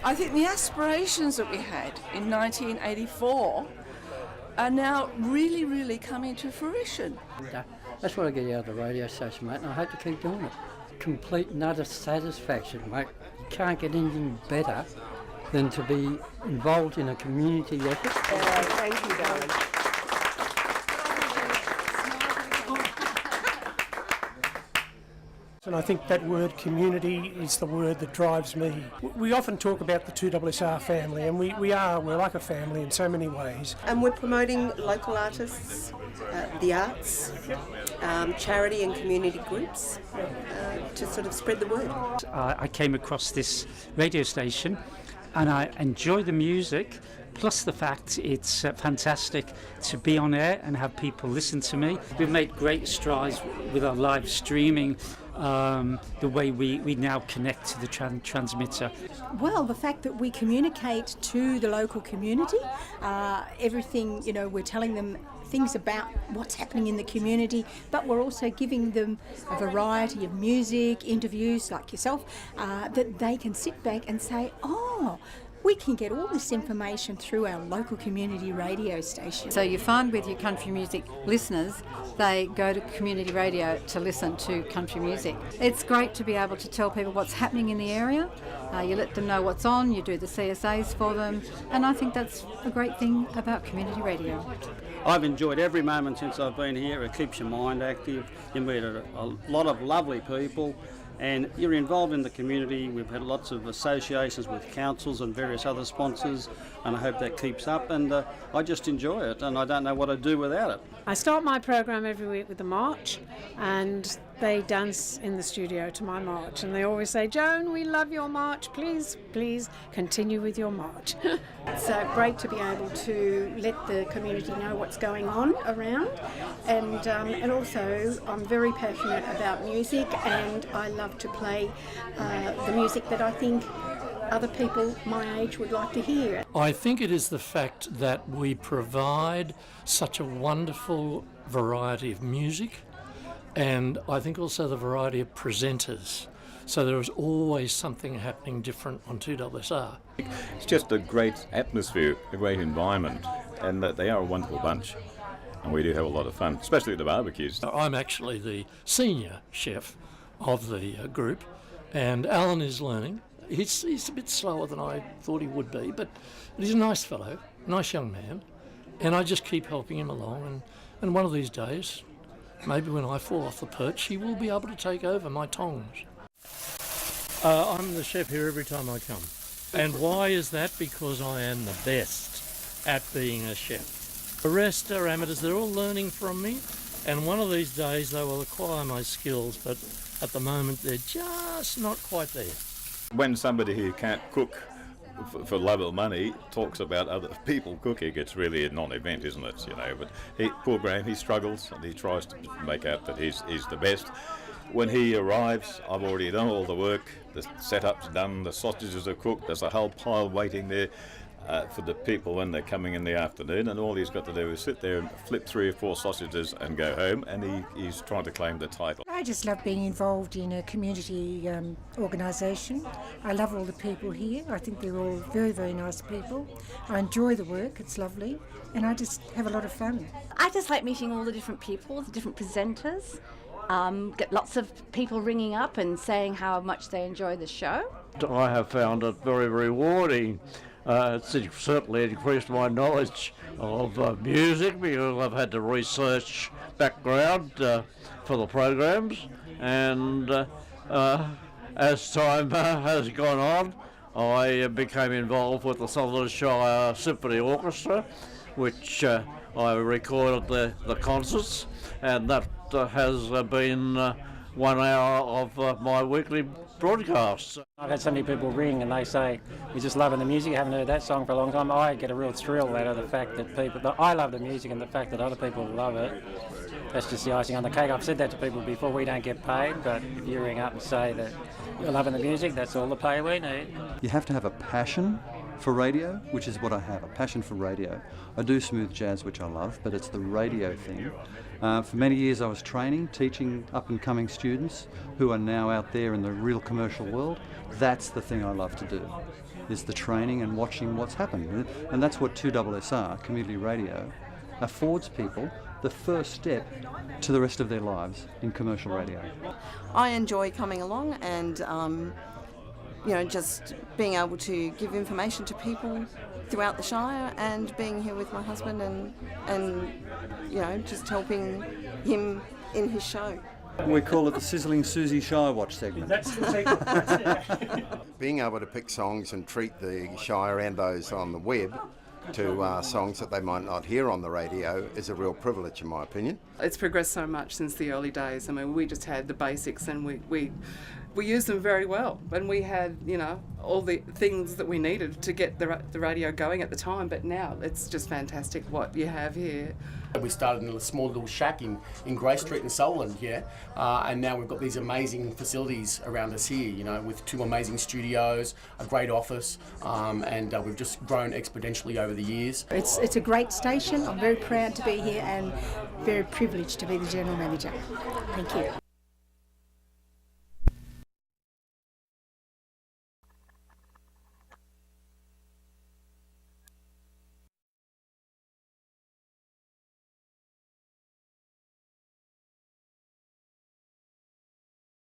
I think the aspirations that we had in 1984 are now really, really coming to fruition. That's what I get out of the radio station, mate, and I hope to keep doing it. Complete and utter satisfaction, mate. You can't get anything better than to be involved in a community effort. Thank you, darling. And I think that word community is the word that drives me. We often talk about the 2SR family, and we're like a family in so many ways. And we're promoting local artists, the arts, charity and community groups to sort of spread the word. I came across this radio station and I enjoy the music, plus the fact it's fantastic to be on air and have people listen to me. We've made great strides with our live streaming, the way we now connect to the transmitter. Well, the fact that we communicate to the local community, everything, we're telling them things about what's happening in the community, but we're also giving them a variety of music, interviews like yourself, that they can sit back and say, oh, we can get all this information through our local community radio station. So you find with your country music listeners, they go to community radio to listen to country music. It's great to be able to tell people what's happening in the area. You let them know what's on, you do the CSAs for them, and I think that's a great thing about community radio. I've enjoyed every moment since I've been here. It keeps your mind active. You meet a lot of lovely people, and you're involved in the community. We've had lots of associations with councils and various other sponsors, and I hope that keeps up, and I just enjoy it, and I don't know what I'd do without it. I start my program every week with the march, and they dance in the studio to my march, and they always say, Joan, we love your march, please continue with your march. It's great to be able to let the community know what's going on around, and also I'm very passionate about music, and I love to play the music that I think other people my age would like to hear. I think it is the fact that we provide such a wonderful variety of music, and I think also the variety of presenters. So there is always something happening different on 2SR. It's just a great atmosphere, a great environment, and they are a wonderful bunch. And we do have a lot of fun, especially at the barbecues. I'm actually the senior chef of the group, and Alan is learning. He's a bit slower than I thought he would be, but he's a nice fellow, nice young man, and I just keep helping him along. And one of these days, maybe when I fall off the perch, he will be able to take over my tongs. I'm the chef here every time I come. And why is that? Because I am the best at being a chef. The rest are amateurs, they're all learning from me, and one of these days they will acquire my skills, but at the moment they're just not quite there. When somebody who can't cook for love of money talks about other people cooking, it's really a non-event, isn't it? But poor Graham, he struggles and he tries to make out that he's the best. When he arrives, I've already done all the work. The setup's done, the sausages are cooked. There's a whole pile waiting there for the people when they're coming in the afternoon, and all he's got to do is sit there and flip 3 or 4 sausages and go home, and he's trying to claim the title. I just love being involved in a community organisation. I love all the people here. I think they're all very, very nice people. I enjoy the work, it's lovely, and I just have a lot of fun. I just like meeting all the different people, the different presenters. Get lots of people ringing up and saying how much they enjoy the show. I have found it very rewarding. It's certainly increased my knowledge of music because I've had the research background for the programs, and as time has gone on, I became involved with the Sutherland Shire Symphony Orchestra, which I recorded the concerts, and that has been 1 hour of my weekly broadcasts. I've had so many people ring and they say, we're just loving the music, haven't heard that song for a long time. I get a real thrill out of the fact that I love the music, and the fact that other people love it. That's just the icing on the cake. I've said that to people before, we don't get paid, but if you ring up and say that you're loving the music, that's all the pay we need. You have to have a passion for radio, which is what I have, a passion for radio. I do smooth jazz, which I love, but it's the radio thing. For many years I was teaching up-and-coming students who are now out there in the real commercial world. That's the thing I love to do. is the training and watching what's happened. And that's what 2SSR, community radio, affords people the first step to the rest of their lives in commercial radio. I enjoy coming along and just being able to give information to people throughout the Shire and being here with my husband and just helping him in his show. We call it the Sizzling Susie Shire Watch segment. That's the secret. That's it. Being able to pick songs and treat the Shire and those on the web to songs that they might not hear on the radio is a real privilege, in my opinion. It's progressed so much since the early days. I mean, we just had the basics and we used them very well. And we had, all the things that we needed to get the radio going at the time. But now it's just fantastic what you have here. We started in a small little shack in Grey Street in Solent, and now we've got these amazing facilities around us here, with 2 amazing studios, a great office, and we've just grown exponentially over the years. It's a great station. I'm very proud to be here and very privileged to be the General Manager. Thank you.